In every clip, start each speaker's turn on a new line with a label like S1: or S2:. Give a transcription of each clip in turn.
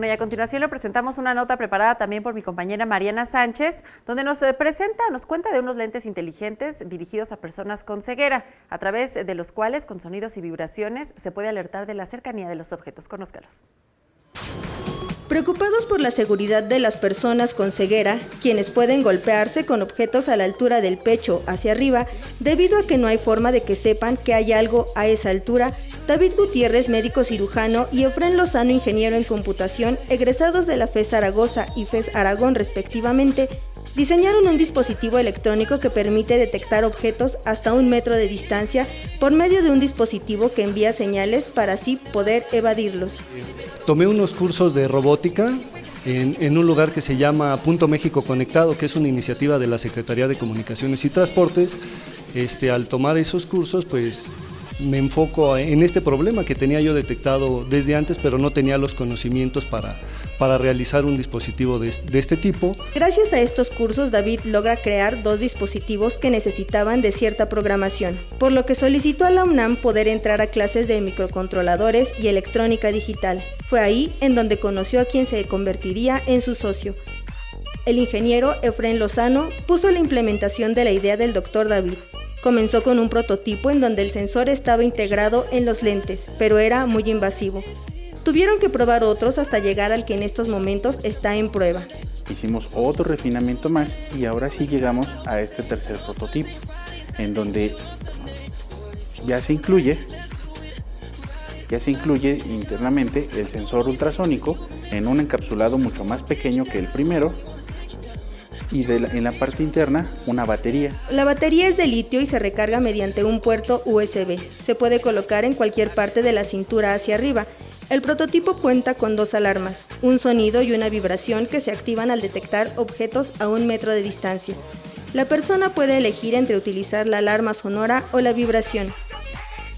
S1: Bueno, y a continuación le presentamos una nota preparada también por mi compañera Mariana Sánchez, donde nos cuenta de unos lentes inteligentes dirigidos a personas con ceguera, a través de los cuales con sonidos y vibraciones se puede alertar de la cercanía de los objetos. Conózcalos.
S2: Preocupados por la seguridad de las personas con ceguera, quienes pueden golpearse con objetos a la altura del pecho hacia arriba, debido a que no hay forma de que sepan que hay algo a esa altura, David Gutiérrez, médico cirujano, y Efrén Lozano, ingeniero en computación, egresados de la FES Zaragoza y FES Aragón respectivamente, diseñaron un dispositivo electrónico que permite detectar objetos hasta 1 metro de distancia por medio de un dispositivo que envía señales para así poder evadirlos.
S3: Tomé unos cursos de robótica en un lugar que se llama Punto México Conectado, que es una iniciativa de la Secretaría de Comunicaciones y Transportes. Al tomar esos cursos, pues me enfoco en este problema que tenía yo detectado desde antes, pero no tenía los conocimientos para realizar un dispositivo de este tipo.
S2: Gracias a estos cursos, David logra crear 2 dispositivos que necesitaban de cierta programación, por lo que solicitó a la UNAM poder entrar a clases de microcontroladores y electrónica digital. Fue ahí en donde conoció a quien se convertiría en su socio. El ingeniero Efrén Lozano puso la implementación de la idea del doctor David. Comenzó con un prototipo en donde el sensor estaba integrado en los lentes, pero era muy invasivo. Tuvieron que probar otros hasta llegar al que en estos momentos está en prueba.
S4: Hicimos otro refinamiento más y ahora sí llegamos a este tercer prototipo, en donde ya se incluye internamente el sensor ultrasónico en un encapsulado mucho más pequeño que el primero, y en la parte interna una batería.
S2: La batería es de litio y se recarga mediante un puerto USB. Se puede colocar en cualquier parte de la cintura hacia arriba. El prototipo cuenta con 2 alarmas, un sonido y una vibración que se activan al detectar objetos a 1 metro de distancia. La persona puede elegir entre utilizar la alarma sonora o la vibración.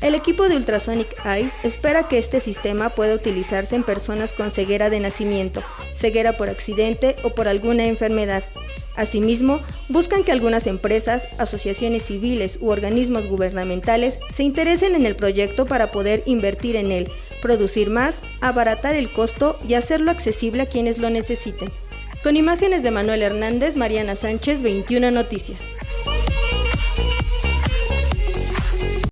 S2: El equipo de Ultrasonic Eyes espera que este sistema pueda utilizarse en personas con ceguera de nacimiento, ceguera por accidente o por alguna enfermedad. Asimismo, buscan que algunas empresas, asociaciones civiles u organismos gubernamentales se interesen en el proyecto para poder invertir en él, producir más, abaratar el costo y hacerlo accesible a quienes lo necesiten. Con imágenes de Manuel Hernández, Mariana Sánchez, 21 Noticias.